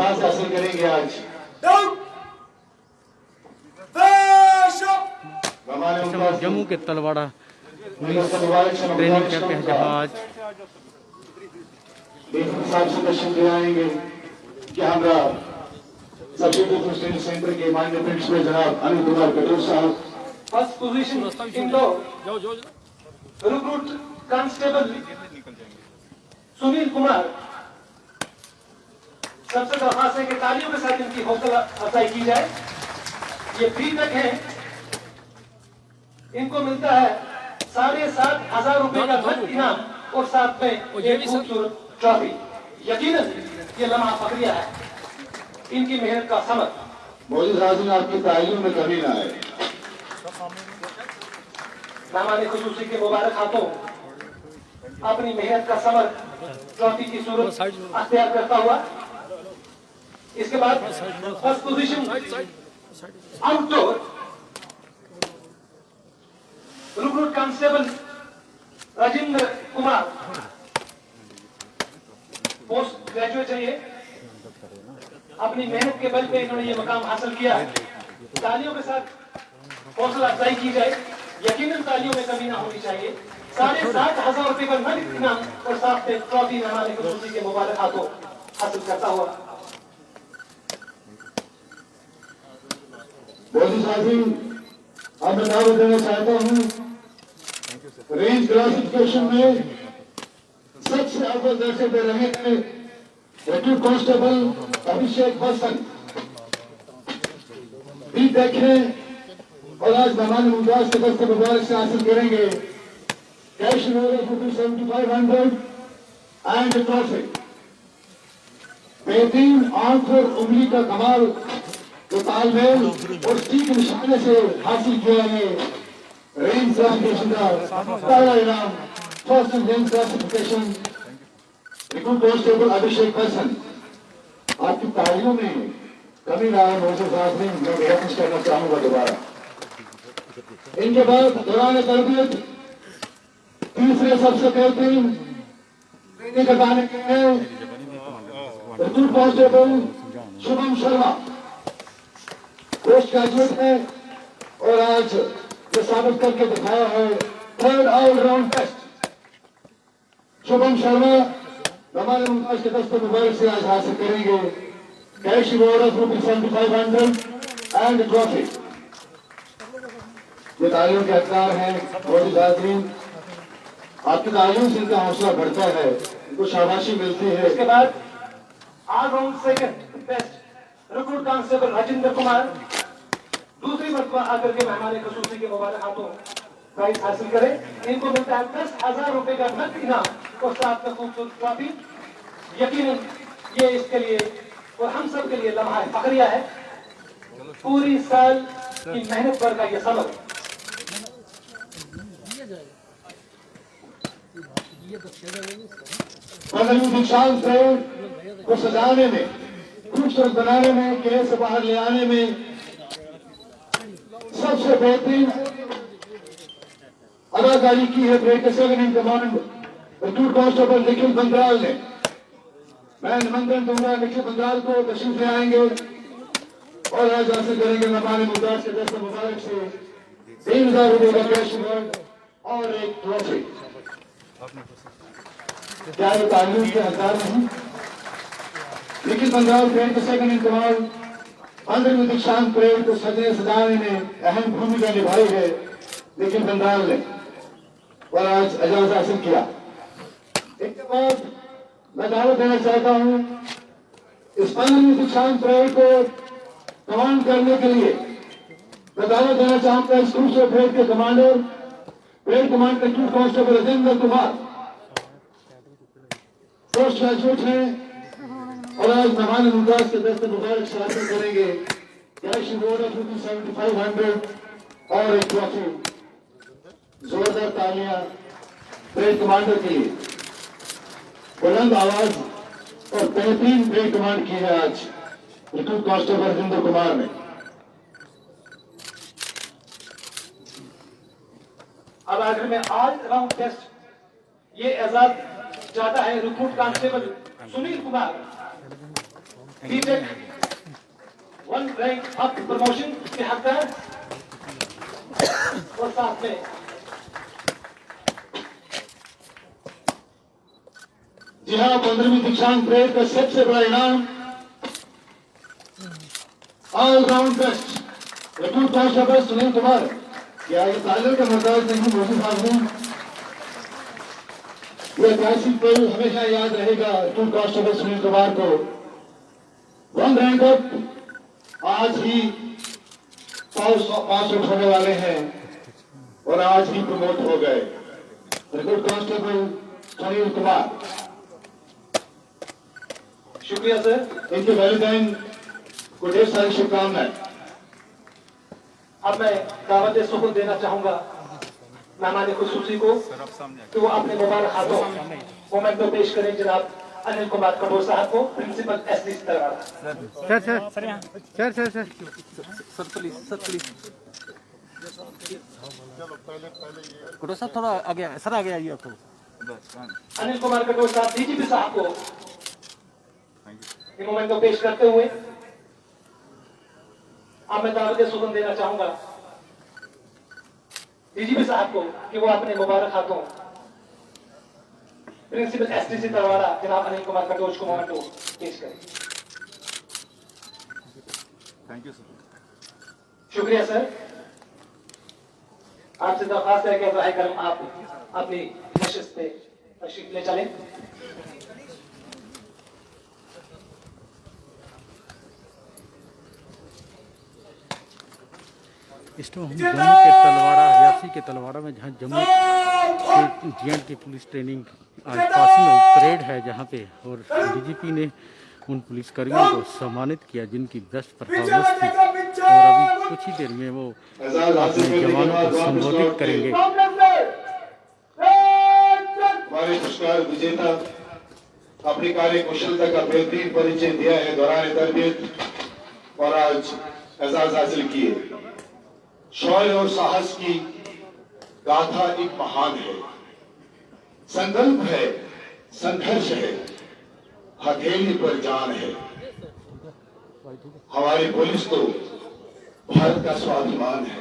एजाज हासिल करेंगे आज। जम्मू के तलवाड़ा ट्रेनिंग करते हैं जहाज से दर्शन कराएंगे कि हमारा सब्सिट्यूट स्टडी सेंटर के माननीय प्रिंसिपल जनाब अनिल कुमार कटोर साहब। फर्स्ट पोजीशन इंदो रिक्रूट कांस्टेबल सुनील कुमार। सबसे दरख्वास्त है कि तालियों के साथ इनकी हौसला अफजाई की जाए। ये फ्री तक है, इनको मिलता है 7,500 रुपए का नकद इनाम और साथ में एक खूबसूरत ट्रॉफी। यकीनन ये लम्हा फखरिया है, इनकी मेहनत का समर। मोदी साहब आपकी तालीम में कमी ना आए। मेहमान खुसूसी के मुबारक हाथों अपनी मेहनत का समर ट्रॉफी की सूरत अख्तियार करता हुआ। इसके बाद first position outdoor recruit constable Rajendra Kumar. Post graduate है ये, अपनी मेहनत के बल पे इन्होंने ये मकाम हासिल किया है। तालियों के साथ हौसला अफजाई की जाए, यकीनन तालियों में कमी ना होनी चाहिए। 7,500 रुपए का नकद इनाम और साथ में ट्रॉफी मेहमान खुसूसी के मुबारक हाथों हासिल करता हुआ। मोदी साहब अब मैं दावा देना चाहता हूँ, रेंज क्लासिफिकेशन में सबसे अव्वल दर्जे पे रहे थे रिक्रूट कांस्टेबल अभिषेक बच्चन भी देखें और आज मेहमान मुमताज के दस्ते मुबारक से हासिल करेंगे कैश रिवॉर्ड 7500 एंड ट्रॉफी। बेहतरीन आंख और उंगली का कमाल तो तालमेल और ठीक निशाने से हासिल किया है रेंज क्लासिफिकेशन का पहला इनाम। First range classification recruit constable Abhishek Bachchan. आपकी तालियों में कमी ना आए मोदी साहब ने, मैं रिक्वेस्ट करना चाहूंगा दोबारा। इनके बाद दौरान तरबियत तीसरे सबसे बेहतरीन ट्रेनिंग करवाने के लिए recruit constable Shubham Sharma post graduate है और आज ये साबित करके दिखाया है third all round test. Shubham Sharma हमारे मुमताज के दस्ते मुबारक से आज हासिल करेंगे cash reward of ₹7500 and trophy. ये तालियों के हकदार हैं मोदी साहब। आपकी तालियों से इनका हौसला बढ़ता है, इनको शाबाशी मिलती है। इसके बाद all round second best recruit constable Rajendra Kumar दूसरी मरतबा आकर के मेहमान खुसूसी के मुबारक हाथों प्राइज हासिल करें। इनको मिलता है 10,000 रुपए का नकद इनाम और साथ में खूबसूरत ट्रॉफी। यकीनन ये इसके लिए और हम सब के लिए लम्हा फखरिया है, पूरी साल की मेहनत पर का ये सबक। दीक्षांत परेड को सजाने में, खूबसूरत बनाने में, केस से बाहर ले आने में सबसे बेहतरीन अदाकारी की है break second in command recruit constable Nikhil Bandral ने। मैं निमंत्रण दूंगा निखिल बंदराल को, तशरीफ ले आएंगे और आज हासिल करेंगे मेहमान मुमताज के दस्ते मुबारक से 3,000 रुपए का कैश रिवॉर्ड और एक ट्रॉफी। क्या ये तालीम के हकदार नहीं? निखिल बंदराल परेड के सेकंड इन कमांड 15वीं दीक्षांत परेड को सजाने में अहम भूमिका निभाई है निखिल बंदराल ने और आज एजाज हासिल किया। इसके बाद मैं दावत देना चाहता हूं इस 15वीं दीक्षांत परेड को कमांड करने के लिए मैं दावत देना चाहूंगा इस खूबसूरत परेड के commander parade commander recruit constable Rajendra Kumar post graduate हैं और आज मेहमान मुमताज के दस्ते मुबारक से हासिल करेंगे कैश रिवॉर्ड ऑफ ₹7500 और एक ट्रॉफी। जोरदार तालियां परेड कमांडर के लिए। बुलंद आवाज और बेहतरीन परेड कमांड की है आज रिक्रूट कांस्टेबल राजेंद्र कुमार ने। अब आखिर में ऑल राउंड टेस्ट ये एजाज चाहता है recruit constable Sunil Kumar BTech 1 rank up promotion के हकदार और साथ में जी हाँ, 15वीं दीक्षांत परेड का सबसे बड़ा इनाम all round best recruit constable Sunil Kumar. क्या ये तालियों का मर्दाज नहीं मोदी साहब ने? यह ऐतिहासिक पल हमेशा याद रहेगा रिक्रूट कांस्टेबल सुनील कुमार को। 1 रैंक अप आज ही 500 होने वाले हैं और आज ही प्रमोट हो गए रिक्रूट कांस्टेबल सुनील कुमार। शुक्रिया सर। इनके वैलिडेन को ढेर सारी शुभकामनाएं। अब मैं दावत सुकून देना चाहूंगा मेहमान खुसूसी को कि वो अपने मुबारक हाथों मोमेंटो पेश करें जनाब अनिल कुमार कपूर साहब को, principal SDC Tarwara. Sir please कटो साहब थोड़ा आगे सर आगे आइए आपको। अनिल कुमार कपूर साहब डीजीपी साहब को ये मोमेंटो पेश करते हुए अब मैं दावत सुकून देना चाहूंगा डीजीपी साहब को कि वो अपने मुबारक हाथों प्रिंसिपल एसडीसी तरवाड़ा जनाब अनिल कुमार कटोच को मोमेंटो पेश करें। Thank you sir. शुक्रिया सर। आपसे दरख्वास्त है कि राह करम आप अपनी नशिस्त पे तशरीफ ले चलें। इस टाइम हम जम्मू के तलवाड़ा, रियासी के तलवाड़ा में जहाँ जम्मू के जीएंड की पुलिस ट्रेनिंग आज पासिंग आउट परेड है जहाँ पे, और डीजीपी ने उन पुलिसकर्मियों को सम्मानित किया जिनकी बेस्ट परफॉर्मेंस थी, और अभी कुछ ही देर में वो अपने जवानों को संबोधित करेंगे। हमारे पुरस्कार विजेता अपनी कार्य कुशलता का बेहतरीन परिचय दिया है दौरान तरबियत और आज एजाज हासिल किए। शौर्य और साहस की गाथा एक महान है, संकल्प है, संघर्ष है, हथेली पर जान है। हमारी पुलिस तो भारत का स्वाभिमान है।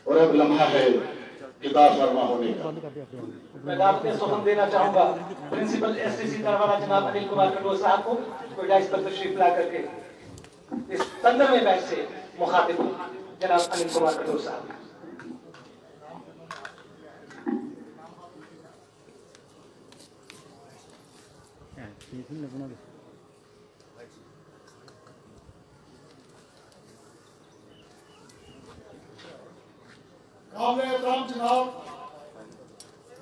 और अब लम्हा है किताब फरमा होने का। मैं दावत सुकून देना चाहूंगा प्रिंसिपल एसडीसी तरवाड़ा जनाब अनिल कुमार कटोच साहब को कोई डाइस पर तशरीफ ला करके इस 15वें बैच से मुखातिब जनाब अनिल कुमार कटोच साहब। काबिल एहतराम जनाब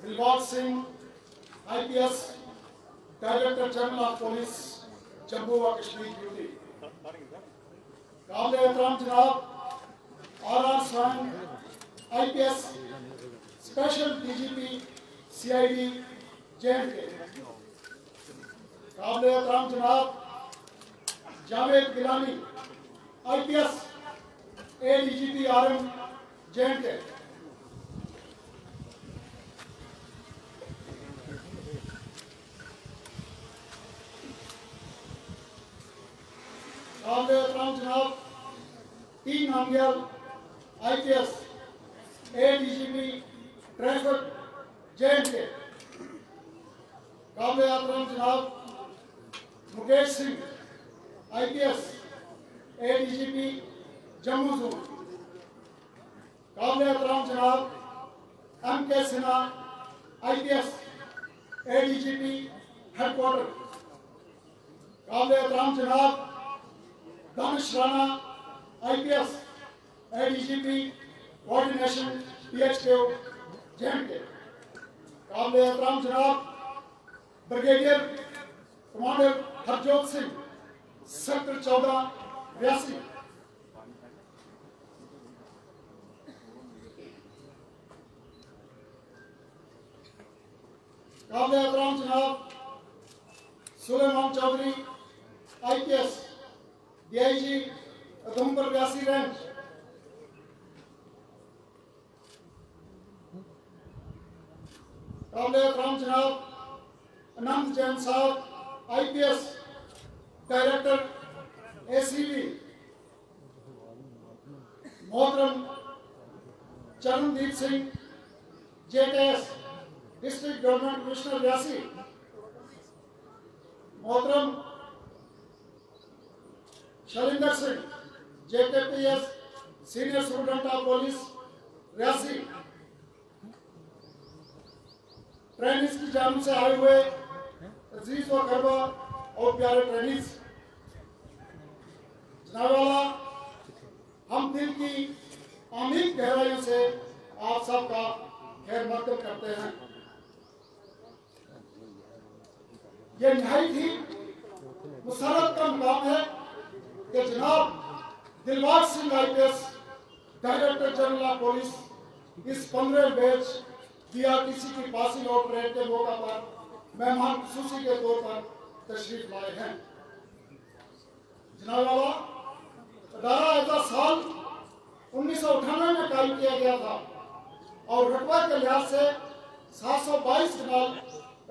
Dilbagh Singh IPS director general of police Jammu व कश्मीर ड्यूटी। काबिल एहतराम जनाब RR Swain IPS special DGP CID JNK। काबिल एहतराम जनाब Javed Gilani IPS ADGP RM JNK। काबिल एहतराम जनाब T Namgyal IPS ADGP traffic JNK। काबिल एहतराम जनाब Mukesh Singh IPS ADGP Jammu zone. काबिल एहतराम जनाब MK Sinha IPS ADGP headquarter. काबिल एहतराम जनाब Danish Rana IPS ADGP coordination PHQ JNK। काबिल एहतराम जनाब brigadier commander Harjot Singh sector 14 Reasi. काबिल एहतराम जनाब Suleman Chaudhary IPS DIG Udhampur Reasi range. काबिल एहतराम जनाब अनंत जैन साहब IPS डायरेक्टर ACB, मोहतरम Charandeep Singh JKS district government commissioner Reasi, मोहतरम Shailendra Singh JKPS senior student of police Reasi, trainees की जानिब से आए हुए अजीज व गरबा और प्यारे ट्रेनिस, जनाब वाला, हम दिल की आमीन गहराइयों से आप सबका खैर मकदम करते हैं। ये निहायत ही मुसरत का मुकाम है कि जनाब Dilbagh Singh IPS director general of police इस 15 बैच BRTC की पासिंग आउट परेड के मौका पर मेहमान खुसूसी के तौर पर तशरीफ लाए हैं। जनाब वाला, अदारा ऐसा साल 1998 में कायम किया गया था और रकबा के लिहाज से 722 कनाल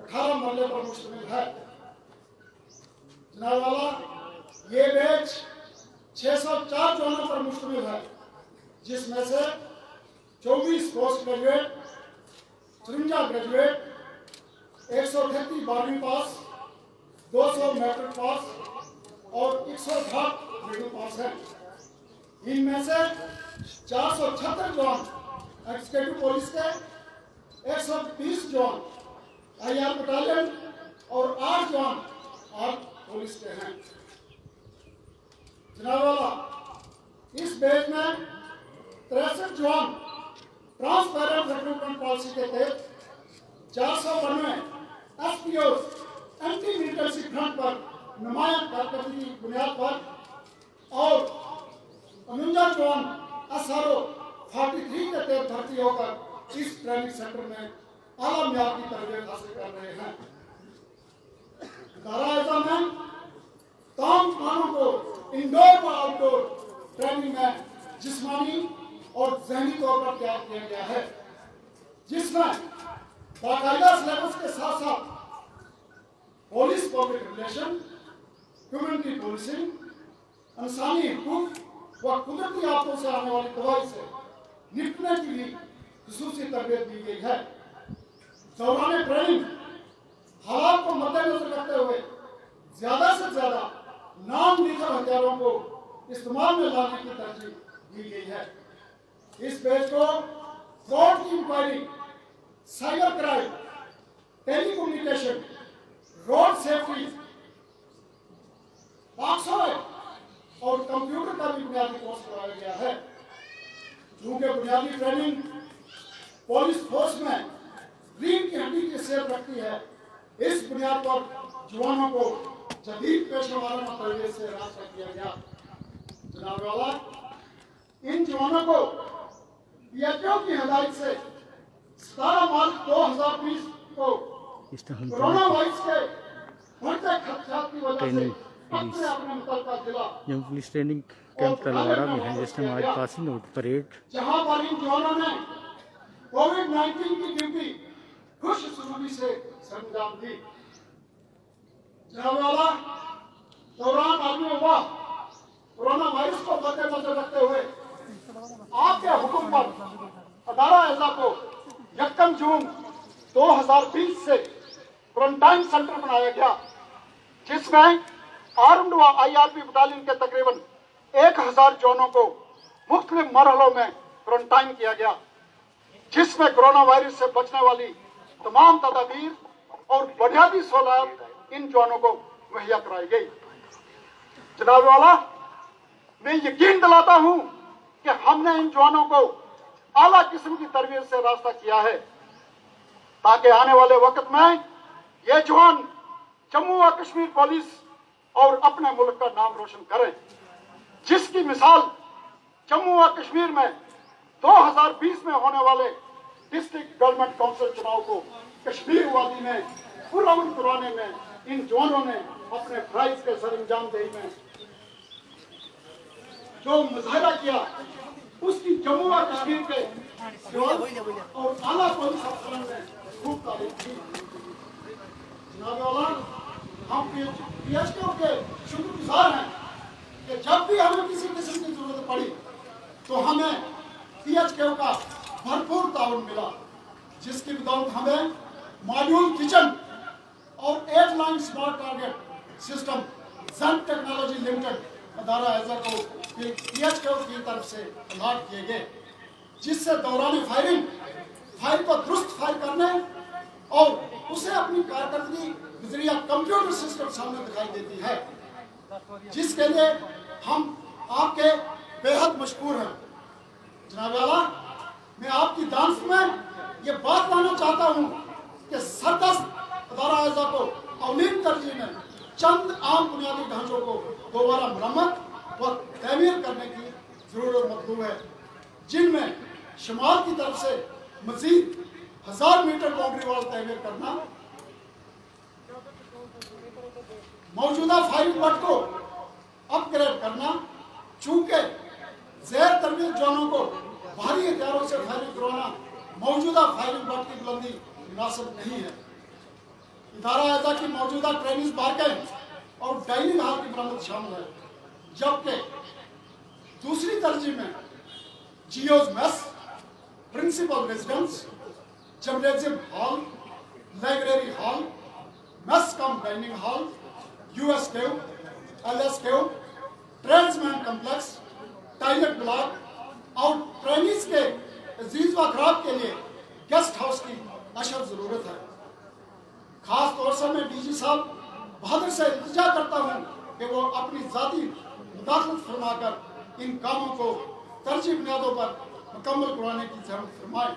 18 मरले पर मुश्तमिल है। जनाब वाला, ये बैच 604 जोनों पर मुश्तमिल है, जिसमें से 24 पोस्ट ग्रेजुएट, 53 ग्रेजुएट, 138 12वीं पास, 200 मैट्रिक पास और 160 मिडिल पास है। इनमें से 476 जवान एग्जीक्यूटिव पुलिस के, 120 जवान IR बटालियन और 8 जवान आर्म पुलिस के हैं। जनाब वाला, इस बैच में 63 जवान ट्रांसपेरेंट रिक्रूटमेंट पॉलिसी के तहत 492 SPO एंटी मिलिटेंसी फ्रंट पर नुमाया कारकर्दगी की बुनियाद पर और 49 जवान SRO 43 के तहत भर्ती होकर इस ट्रेनिंग सेंटर में आला मियार की तरबियत हासिल कर रहे हैं। अदारा ऐसा में तमाम जवानों को इंडोर व आउटडोर ट्रेनिंग में जिस्मानी और ज़हनी तौर पर तैयार किया गया है, जिसमें बाकायदा सिलेबस के साथ साथ police public relation, community policing, इंसानी हुकूक व कुदरती आफतों से आने वाली तबाही से निपटने की भी खुसूसी तरबियत दी गई है। दौरान ट्रेनिंग हालात को मद्देनजर रखते हुए ज्यादा से ज्यादा नॉन लीथल हथियारों को इस्तेमाल में लाने की तरजीह दी गई है। इस बैच को कोर्ट की inquiry, cyber crime, telecommunication, road safety, POCSO और कंप्यूटर का भी बुनियादी कोर्स कराया गया है। चूंकि बुनियादी ट्रेनिंग पुलिस फोर्स में रीढ़ की हड्डी की सेहत रखती है, इस बुनियाद पर जवानों को जदीद पेशा वाराना तरबियत से रास्ता किया गया। जनाब वाला, इन जवानों को PHO की हिदायत से 17 मार्च 2020 को कोरोना वायरस के बढ़ते खदशात की वजह से अपने मुतल्लिका जिला Jammu police training camp Talwara में है, जिसमें आज पासिंग आउट परेड, जहां पर इन जवानों ने कोविड-19 की ड्यूटी खुशसूरती से सरंजाम दी। जनाब वाला, दौरान आलमी वबा कोरोना वायरस को मद्देनजर रखते हुए आपके हुक्म पर अदारा एज़ा को 1 जून 2020 से क्वारंटाइन सेंटर बनाया गया, जिसमें आर्म्ड व IRP बटालियन के तकरीबन 1000 जवानों को मुख्तलिफ मरहलों में क्वारंटाइन किया गया, जिसमें कोरोना वायरस से बचने वाली तमाम तदाबीर और बुनियादी सहूलियत इन जवानों को मुहैया कराई गई। जनाब वाला, मैं यकीन दिलाता हूं कि हमने इन जवानों को आला किस्म की तरबियत से रास्ता किया है, ताकि आने वाले वक्त में ये जवान जम्मू व कश्मीर पुलिस और अपने मुल्क का नाम रोशन करें, जिसकी मिसाल जम्मू व कश्मीर में 2020 में होने वाले डिस्ट्रिक्ट गवर्नमेंट काउंसिल चुनाव को कश्मीर वादी में पुरअमन करवाने में इन जवानों ने अपने फराइज के सरंजाम देही में जो मुजाहिरा किया, उसकी जम्मू और कश्मीर के और आला पुलिस अफसरों ने खूब तारीफ की। जनाब वाला, हम PHQ के शुक्रगुजार हैं कि जब भी हमें किसी किस्म की जरूरत पड़ी तो हमें PHQ का भरपूर ताउन मिला, जिसकी बदौलत हमें मॉड्यूल किचन और 8 लाइन स्मार्ट टारगेट सिस्टम ज़न टेक्नोलॉजी लिमिटेड अदारा ऐसा को PHQ की तरफ से अलॉट किए गए, जिससे दौरान फायर को दुरुस्त फायर करने और उसे अपनी कारकर्दगी नजरिया कंप्यूटर सिस्टम सामने दिखाई देती है, जिसके लिए हम आपके बेहद मशकूर हैं। जनाब आला, मैं आपकी दानत में ये बात लाना चाहता हूँ कि सरदस्त अदारा ऐसा को अवलीन तरजीह में चंद आम बुनियादी ढांचों को दोबारा मरम्मत व तमीर करने की जरूरत मतलूब है, जिनमें शुमाल की तरफ से मजीद 1000 मीटर बाउंड्री वाल तमीर करना, मौजूदा फायरिंग बट को अपग्रेड करना, चूंकि ज़ेर तरबियत जवानों को भारी हथियारों से फायरिंग करवाना मौजूदा फायरिंग बट की बुलंदी मुनासिब नहीं है। इदारा ऐसा की मौजूदा ट्रेनिंग पार्कें और डाइनिंग हॉल की मरम्मत शामिल है, जबकि दूसरी तरजीह में GOs mess, principal residence, gymnasium hall, library hall, mess cum dining hall, US cave, LS cave, tradesman complex, toilet block और ट्रेनिज के अजीज व खराब के लिए गेस्ट हाउस की अशद जरूरत है। खास तौर से मैं DG साहब बहादुर से इल्तिजा करता हूँ कि वो अपनी जाती मुदाखलत फरमाकर इन कामों को तरजीह बुनियादों पर मुकम्मल कराने की जरूरत फरमाए।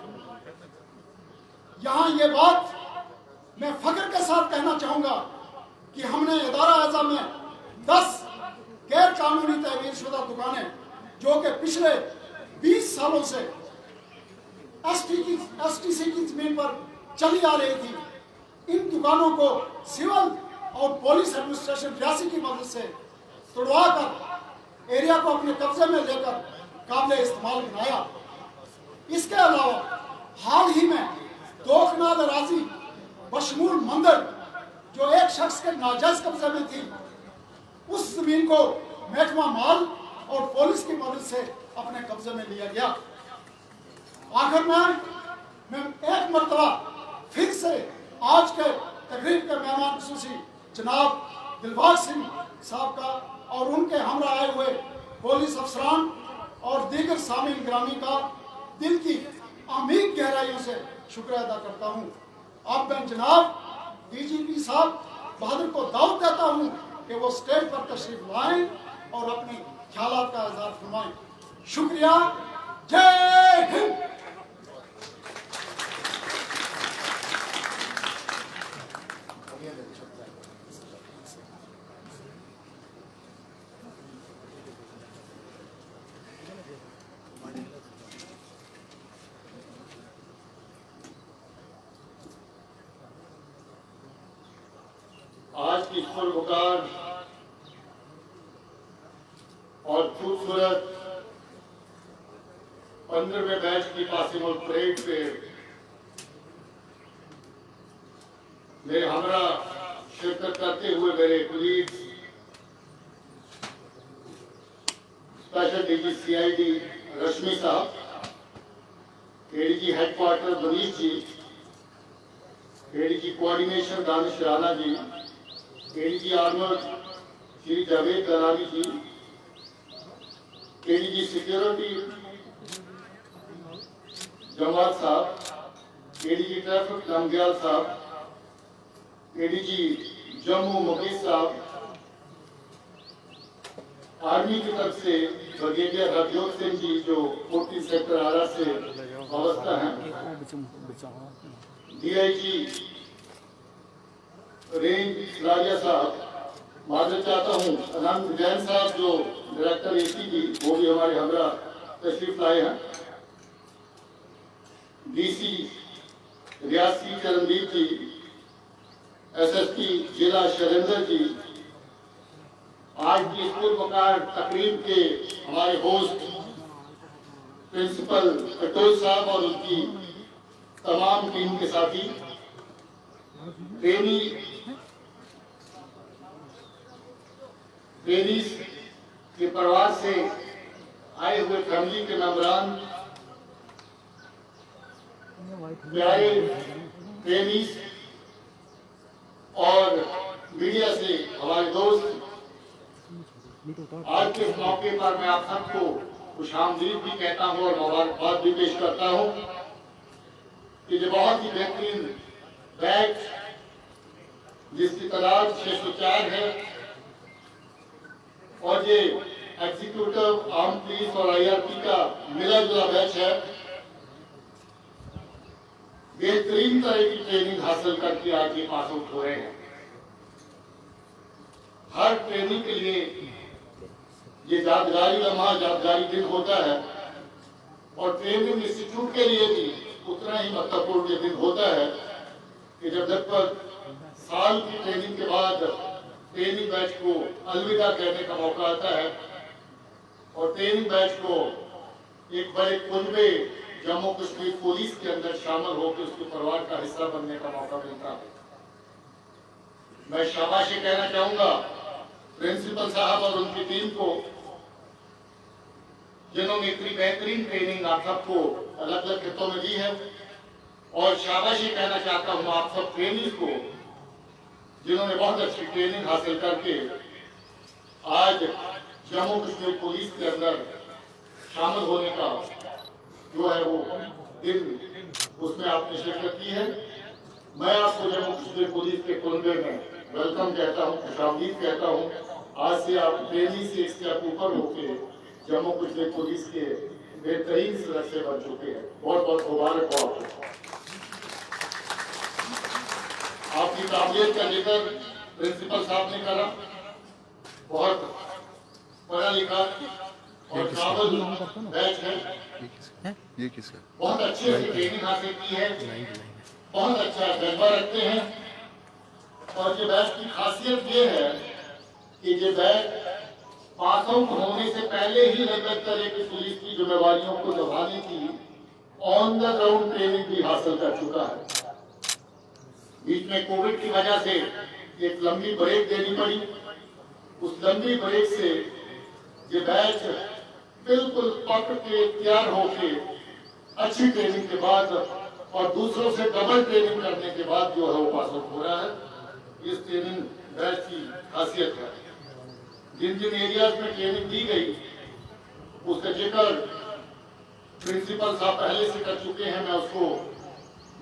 यहाँ ये बात मैं फख्र के साथ कहना चाहूँगा कि हमने इदारा आज़ा में 10 गैर कानूनी तहवील शुदा दुकानें जो कि पिछले 20 सालों से STC की जमीन पर चली आ रही थी, इन दुकानों को सिविल और पुलिस एडमिनिस्ट्रेशन रियासी की मदद से तोड़वा कर एरिया को अपने कब्जे में लेकर काबिल इस्तेमाल बनाया। इसके अलावा हाल ही में 2 कनाल अराजी बशमूल मंदिर जो एक शख्स के नाजायज कब्जे में थी, उस जमीन को महकमा माल और पुलिस की मदद से अपने कब्जे में लिया गया। आखिर में मैं एक मरतबा फिर से आज के तकरीब के मेहमान खुसूसी जनाब दिलबाग सिंह साहब का और उनके हमरा आए हुए पुलिस अफसरान और दीगर सामीन ग्रामी का दिल की अमीर गहराइयों से शुक्र अदा करता हूँ। अब मैं जनाब DGP साहब बहादुर को दावत देता हूँ कि वो स्टेज पर तशरीफ लाएं और अपने ख्यालात का इज़हार फरमाएं। शुक्रिया। जय हिंद। आज की खुलवकार और खूबसूरत 15वें बैच की पासिंग आउट परेड पे मेरे हमरा शिरकत करते हुए मेरे कुलीग स्पेशल DG CID रश्मि साहब, ADG headquarter Manish ji, ADG coordination Danish Rana ji, ADG armour Shri Javed दलाली जी, ADG सिक्योरिटी जमात साहब, ADG ट्रैफिक नमग्याल साहब, ADG जम्मू मुकेश साहब, आर्मी की तरफ से ब्रिगेडियर हरजोत सिंह जी जो 14 सेक्टर आरा से वाबस्ता हैं, DIG रेंज राजा साहब, माजरत चाहता हूँ अनंत जैन साहब जो डायरेक्टर ACG वो भी हमारे हमरा तशरीफ लाए हैं, DC रियासी चरणदीप जी, SSP जिला शैलेंद्र जी, आज की स्कूल वकार तकरीब के हमारे होस्ट प्रिंसिपल कटोच साहब और उनकी तमाम टीम के साथी, ट्रेनीज के परिवार से आए हुए फैमिली के मेंबरान, प्यारे ट्रेनीज और मीडिया से हमारे दोस्त, आज के इस मौके पर मैं आप सबको खुशामदीद भी कहता हूं और मुबारकबाद भी पेश करता हूं कि ये बहुत ही बेहतरीन बैच जिसकी तादाद 604 है और ये एग्जीक्यूटिव आर्म पुलिस और IRP का मिला जुला बैच है, बेहतरीन तरह की ट्रेनिंग हासिल करके आज ये पास आउट हो रहे हैं। हर ट्रेनिंग के लिए ये यादगारी लम्हा, यादगारी दिन होता है और ट्रेनिंग इंस्टीट्यूट के लिए भी उतना ही महत्वपूर्ण ये दिन होता है कि जब साल की ट्रेनिंग के बाद ट्रेनिंग बैच को अलविदा कहने का मौका आता है और ट्रेनिंग बैच को एक बड़े कुंबे जम्मू कश्मीर पुलिस के अंदर शामिल होकर उसके परिवार का हिस्सा बनने का मौका मिलता है। मैं शाबाशी कहना चाहूंगा प्रिंसिपल साहब और उनकी टीम को, जिन्होंने इतनी बेहतरीन ट्रेनिंग आप सबको अलग अलग खेतों में दी है, और शाबाशी कहना चाहता हूं आप सब ट्रेनिंग को जिन्होंने बहुत अच्छी ट्रेनिंग हासिल करके आज जम्मू कश्मीर पुलिस के अंदर शामिल होने का जो है वो दिन, उसमें आपने शिरकत की है। मैं आपको जम्मू कश्मीर पुलिस के कुनबे में वेलकम कहता हूँ, खुशामदीद कहता हूँ। आज से आप ट्रेनिंग से एक स्टेप ऊपर होके जम्मू कश्मीर पुलिस के बेहतरीन सदस्य बन चुके हैं। बहुत बहुत मुबारक हो आपको। आपकी काबिलियत का जिक्र प्रिंसिपल साहब ने करा, बहुत पढ़ा लिखा और काबिल बैच है, ये किसका? बहुत अच्छी ट्रेनिंग हासिल की है, बहुत अच्छा जज्बा रखते हैं। और ये बैच की खासियत ये है कि ये बैच पास आउट होने से पहले ही अलग तरह की पुलिस की जिम्मेवारियों को निभाने की ऑन द ग्राउंड ट्रेनिंग भी हासिल कर चुका है। बीच में कोविड की वजह से एक लंबी ब्रेक देनी पड़ी, उस लंबी ब्रेक से ये बैच बिल्कुल पक के तैयार होके अच्छी ट्रेनिंग के बाद और दूसरों से डबल ट्रेनिंग करने के बाद जो है वो पास आउट हो रहा है। इस ट्रेनिंग बैच की खासियत है। जिन जिन एरियाज में ट्रेनिंग दी गई उसका जिक्र प्रिंसिपल साहब पहले से कर चुके हैं, मैं उसको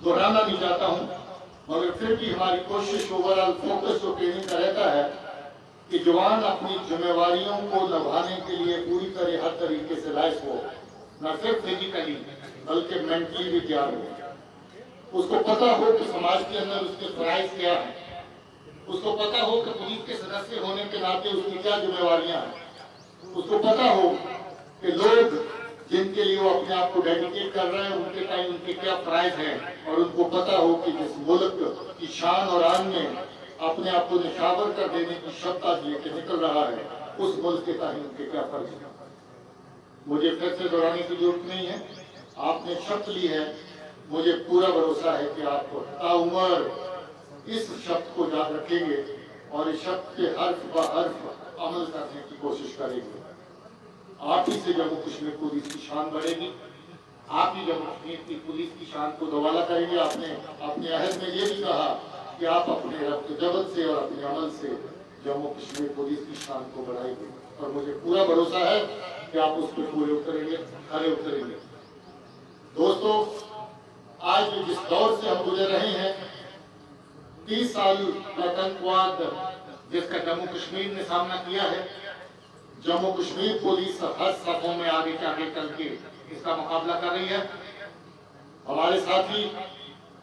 दोहराना नहीं चाहता हूं, मगर फिर भी हमारी कोशिश ओवरऑल फोकस जो ट्रेनिंग का रहता है कि जवान अपनी जिम्मेवारियों को निभाने के लिए पूरी तरह हर तरीके से लैस हो, न सिर्फ फिजिकली बल्कि मेंटली भी तैयार हो। उसको पता हो कि समाज के अंदर उसके फराइज क्या है, उसको पता हो कि पुलिस के सदस्य होने के नाते उसकी क्या जिम्मेवारियां हैं, उसको पता हो कि लोग जिनके लिए वो अपने आप को डेडिकेट कर रहे हैं उनके टाइम उनके क्या फराइज हैं, और उनको पता हो कि जिस मुल्क की शान और आन में अपने आप को निशावर कर देने की क्षमता लेके निकल रहा है, उस मुल्क के टाइम उनके क्या फर्ज है। मुझे फिर से दोहराने की जरूरत नहीं है, आपने शर्त ली है, मुझे पूरा भरोसा है कि आप ताउम्र इस शब्द को याद रखेंगे और इस शब्द के हर्फ ब हर्फ अमल करने की कोशिश करेंगे। आप ही से जम्मू कश्मीर पुलिस की शान बढ़ेगी, आप ही जम्मू कश्मीर की पुलिस की शान को दोबारा करेंगे। आपने अपने अहद में ये भी कहा कि आप अपने रब्त जबत से और अपने अमल से जम्मू कश्मीर पुलिस की शान को बढ़ाएंगे, और मुझे पूरा भरोसा है कि आप उस पर पूरे उतरेंगे, खरे उतरेंगे। दोस्तों, आज जिस दौर से हम गुजर रहे हैं, 30 साल आतंकवाद जिसका जम्मू कश्मीर ने सामना किया है, जम्मू कश्मीर पुलिस हर सफों में आगे चल के इसका मुकाबला कर रही है। हमारे साथी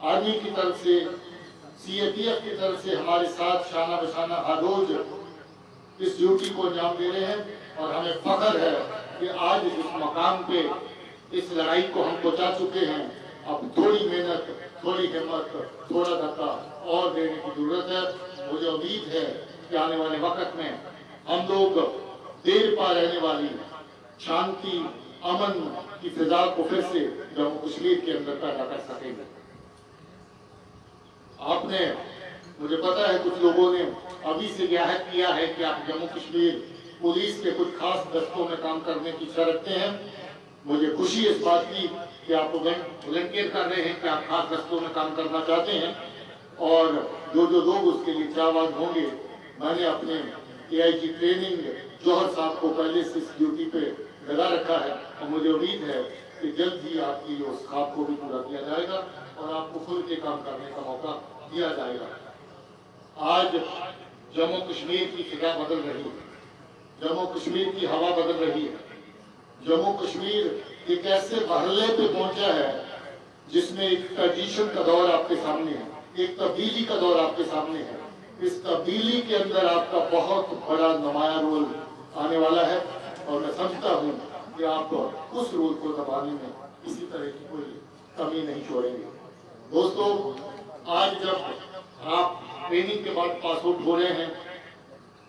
आर्मी की तरफ से, CAPF की तरफ से हमारे साथ शाना बशाना हर रोज इस ड्यूटी को अंजाम दे रहे हैं, और हमें फख्र है कि आज इस मकाम पे इस लड़ाई को हम पहुंचा चुके हैं। अब थोड़ी मेहनत, थोड़ी हिम्मत, थोड़ा धक्का और देने की जरूरत है। मुझे उम्मीद है कि आने वाले वक्त में हम लोग देर पा रहने वाली शांति अमन की फिजा को फिर से जम्मू कश्मीर के अंदर पैदा कर सकेंगे। आपने, मुझे पता है कुछ लोगों ने अभी से ज्ञात किया है कि आप जम्मू कश्मीर पुलिस के कुछ खास दस्तों में काम करने की इच्छा रखते हैं। मुझे खुशी इस बात की कि आप वॉलंटियर कर रहे हैं कि आप खास दस्तों में काम करना चाहते हैं, और जो लोग उसके लिए चाहवान होंगे, मैंने अपने AIG ट्रेनिंग जौहर साहब को पहले से इस ड्यूटी पे लगा रखा है, और मुझे उम्मीद है कि जल्द ही आपकी उस ख्वाब को भी पूरा किया जाएगा और आपको खुल के काम करने का मौका दिया जाएगा। आज जम्मू कश्मीर की फिजा बदल रही है, जम्मू कश्मीर की हवा बदल रही है। जम्मू कश्मीर एक ऐसे मरहले पे पहुंचा है जिसमें एक ट्रांजिशन का दौर आपके सामने है, एक तब्दीली का दौर आपके सामने है। इस तब्दीली के अंदर आपका बहुत बड़ा नुमाया रोल आने वाला है, और मैं समझता हूँ कि आप उस रोल को दबाने में किसी तरह की कोई कमी नहीं छोड़ेंगे। दोस्तों, आज जब आप ट्रेनिंग के बाद पास आउट हो रहे हैं,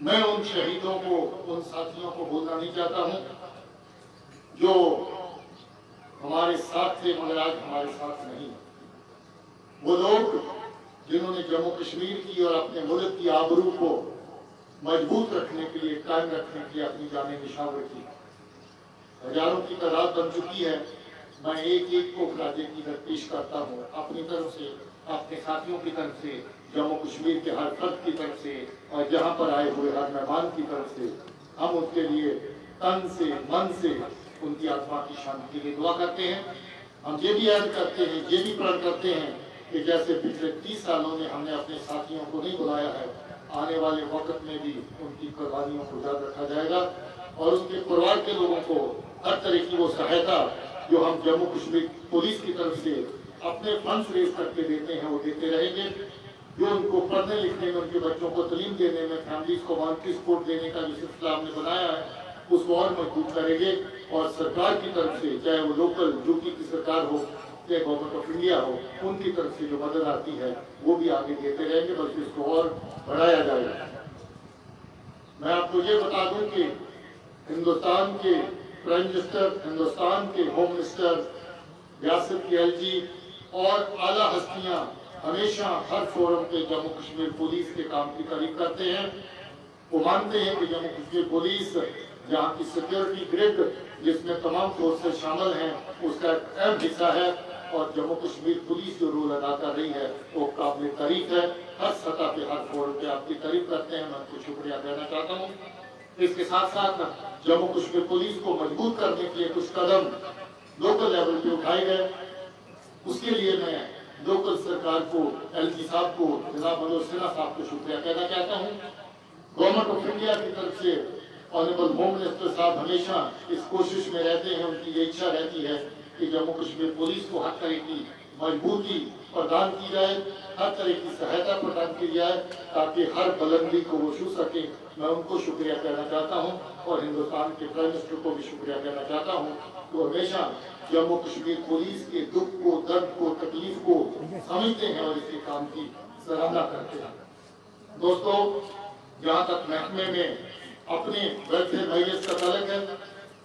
मैं उन शहीदों को, उन साथियों को भूलना नहीं चाहता हूँ जो हमारे साथ थे मगर आज हमारे साथ नहीं। वो लोग जिन्होंने जम्मू कश्मीर की और अपने मुल्क की आबरू को मजबूत रखने के लिए, कायम रखने के लिए अपनी जानें निछावर की। हजारों की तादाद बन चुकी है। मैं एक एक को खराजे की पेश करता हूँ, अपनी तरफ से, अपने साथियों की तरफ से, जम्मू कश्मीर के हर फर्द की तरफ से, और जहाँ पर आए हुए हर मेहमान की तरफ से। हम उनके लिए तन से, मन से उनकी आत्मा की शांति के लिए दुआ करते हैं। हम ये भी याद करते हैं, ये भी प्रण करते हैं कि जैसे पिछले 30 सालों में हमने अपने साथियों को नहीं बुलाया है, आने वाले वक्त में भी उनकी कुर्बानियों को याद रखा जाएगा, और उनके परिवार के लोगों को हर तरह की वो सहायता जो हम जम्मू कश्मीर पुलिस की तरफ से अपने फंड्स रेज करके देते हैं वो देते रहेंगे। जो उनको पढ़ने लिखने में, उनके बच्चों को तालीम देने में, फैमिलीज को मॉनिटरी सपोर्ट देने का जो सिलसिला हमने बनाया है उसको और मजबूत करेंगे। और सरकार की तरफ से, चाहे वो लोकल यूपी की सरकार हो या गवर्नमेंट ऑफ इंडिया हो, उनकी तरफ से जो मदद आती है वो भी आगे देते रहेंगे, बल्कि इसको और बढ़ाया जाएगा। मैं आपको ये बता दूं कि हिंदुस्तान के प्राइम मिनिस्टर, हिंदुस्तान के होम मिनिस्टर, रियासत के LG और आला हस्तियां हमेशा हर फोरम पे जम्मू कश्मीर पुलिस के काम की तारीफ करते हैं। वो मानते हैं कि जम्मू कश्मीर पुलिस जहाँ की सिक्योरिटी ग्रिड जिसमें तमाम फोर्सेस शामिल हैं उसका एक अहम हिस्सा है, और जम्मू कश्मीर पुलिस जो रोल अदा कर रही है वो काबिल तारीफ है। हर सतह पे, हर फोरम पे आपकी तारीफ करते हैं, मैं आपको शुक्रिया देना चाहता हूँ। इसके साथ साथ जम्मू कश्मीर पुलिस को मजबूत करने के लिए कुछ कदम लोकल लेवल पे उठाए गए। उसके लिए मैं लोकल सरकार को, LG साहब को, जनाब मनोज सिन्हा साहब को शुक्रिया कहना चाहता हूँ। गवर्नमेंट ऑफ इंडिया की तरफ से ऑनरेबल होम मिनिस्टर साहब हमेशा इस कोशिश में रहते हैं, उनकी ये इच्छा रहती है कि जम्मू कश्मीर पुलिस को हर तरह की मजबूती प्रदान की जाए, हर तरह की सहायता प्रदान की जाए ताकि हर बुलंदी को वो छू सके। मैं उनको शुक्रिया कहना चाहता हूँ, और हिंदुस्तान के प्राइम मिनिस्टर को भी शुक्रिया कहना चाहता हूँ। तो हमेशा जम्मू कश्मीर पुलिस के दुख को, दर्द को, तकलीफ को समझते हैं और इसके काम की सराहना करते हैं। दोस्तों, जहाँ तक महकमे में अपने वेलफेयर मैनेजर्स का ताल्लुक है,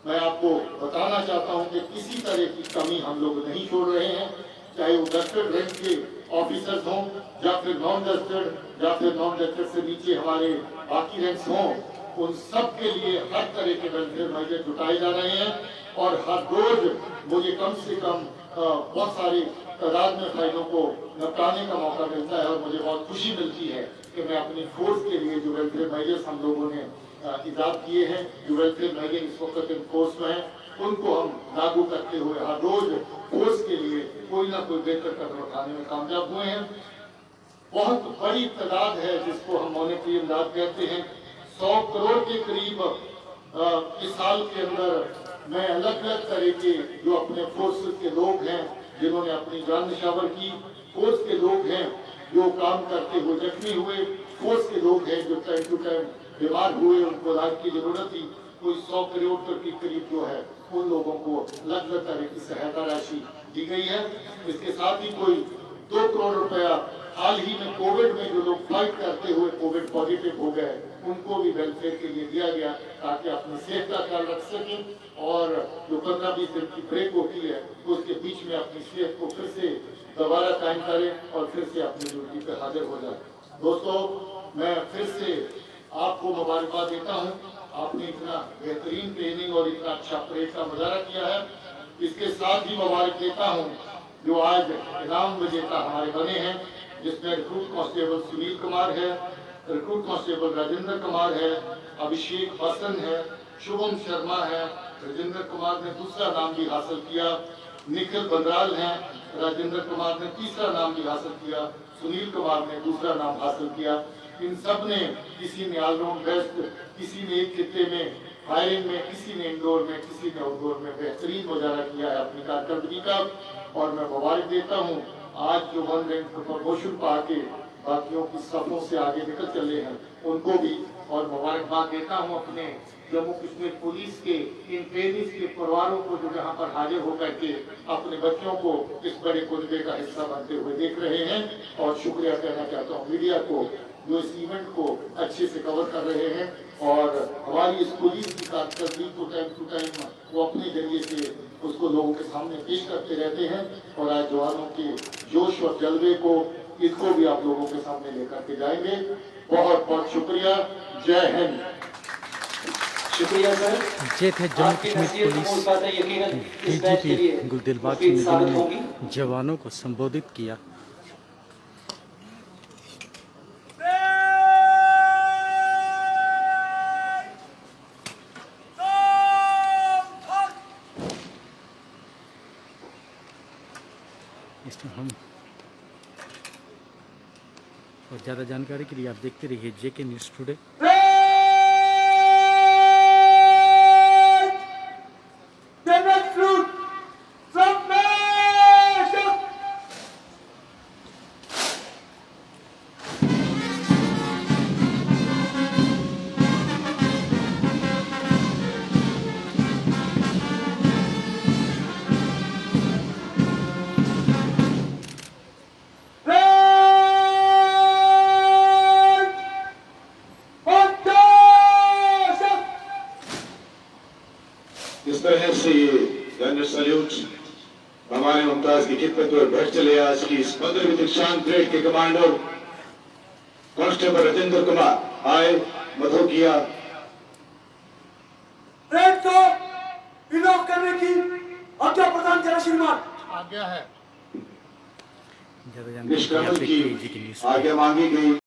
मैं आपको बताना चाहता हूं कि किसी तरह की कमी हम लोग नहीं छोड़ रहे हैं, चाहे वो गस्टेड रैंक के ऑफिसर्स हों या फिर नॉन गस्टेड या फिर नॉन गस्टेड से नीचे हमारे बाकी रैंक्स हों, उन सब के लिए हर तरह के वेलफेयर मैनेजर जुटाए जा रहे हैं। और हर रोज मुझे कम से कम बहुत सारी तादाद में फाइलों को निपटाने का मौका मिलता है, और मुझे बहुत खुशी मिलती है कि मैं अपनी फोर्स के लिए जो वेलफेयर मैनेजर्स हम लोगों ने इजाद किए हैं, जो वेलफेयर मैनेजर इस वक्त इन फोर्स में हैं, उनको हम लागू करते हुए हर रोज फोर्स के लिए कोई ना कोई बेहतर कदम उठाने में कामयाब हुए हैं। बहुत बड़ी तादाद है जिसको हम मॉनेटरी इमदाद कहते हैं। 100 करोड़ के करीब इस साल के अंदर मैं अलग अलग तरह के जो अपने फोर्स के लोग हैं जिन्होंने अपनी जान निछावर की, फोर्स के लोग हैं जो काम करते हुए जख्मी हुए, फोर्स के लोग हैं जो टाइम टू टाइम बीमार हुए, उनको इलाज की जरूरत थी, कोई 100 करोड़ तक के करीब जो है उन लोगों को अलग अलग तरह की सहायता राशि दी गई है। इसके साथ ही कोई 2 करोड़ रुपया हाल ही में कोविड में जो लोग फाइट करते हुए कोविड पॉजिटिव हो गए उनको भी वेलफेयर के लिए दिया गया ताकि अपनी सेहत का ख्याल रख सकें और जो 15-20 दिन की ब्रेक होती है उसके बीच में अपनी सेहत को फिर से दोबारा कायम करें और फिर से अपनी ड्यूटी पर हाजिर हो जाए। दोस्तों, मैं फिर से आपको मुबारकबाद देता हूँ। आपने इतना बेहतरीन ट्रेनिंग और इतना अच्छा परेड का मुजाहरा किया है। इसके साथ ही मुबारक देता हूँ जो आज इनाम विजेता हमारे बने हैं, जिसमें रिक्रूट कांस्टेबल सुनील कुमार है, रिक्रूट कांस्टेबल राजेंद्र कुमार है, अभिषेक बसन है, शुभम शर्मा है, राजेंद्र कुमार ने दूसरा नाम भी हासिल किया, निखिल बंदराल है, राजेंद्र कुमार ने तीसरा नाम भी हासिल किया, सुनील कुमार ने दूसरा नाम हासिल किया। इन सब ने, किसी ने ऑलराउंड बेस्ट, किसी ने एक खिते में फायरिंग में, किसी ने इंडोर में, किसी ने आउटडोर में बेहतरीन मुजाहरा किया है अपनी कारकर्दगी का। और मैं मुबारक देता हूँ आज जो 1 रैंक प्रमोशन पा के बाकियों की सफों से आगे निकल चले हैं उनको भी, और मुबारकबाद देता हूँ अपने जम्मू कश्मीर पुलिस के इन ट्रेनिंग्स के परिवारों को जो यहाँ पर हाजिर होकर के अपने बच्चों को इस बड़े कुनबे का हिस्सा बनते हुए देख रहे हैं। और शुक्रिया कहना चाहता हूँ मीडिया को जो इस इवेंट को अच्छे से कवर कर रहे हैं और हमारी इस पुलिस की कारकर्दगी को टाइम टू टाइम वो अपने जरिए से उसको लोगों के सामने पेश करते रहते हैं। और आज जवानों के जोश और जज्बे को, इसको भी आप लोगों के सामने लेकर के जाएंगे। बहुत बहुत शुक्रिया। जय हिंद। शुक्रिया सर। ये थे जम्मू कश्मीर पुलिस डीजीपी गुलदिलबाग सिंह जिन्होंने जवानों को संबोधित किया। इसमें हम और ज़्यादा जानकारी के लिए आप देखते रहिए जेके न्यूज़ टुडे। इस तरह से ये जनरल सैल्यूट हमारे मुमताज की खिदमत पर बढ़ चले। आज की इस 15वीं दीक्षांत परेड के कमांडर कांस्टेबल राजेंद्र कुमार आए, मधु किया। परेड को इनॉक करने की आज्ञा प्रदान करें श्रीमान। आज्ञा है। ज़्यादा जानकारी के लिए आप निष्क्रमण देखते रहिए जेके की न्यूज़। आज्ञा मांगी गई।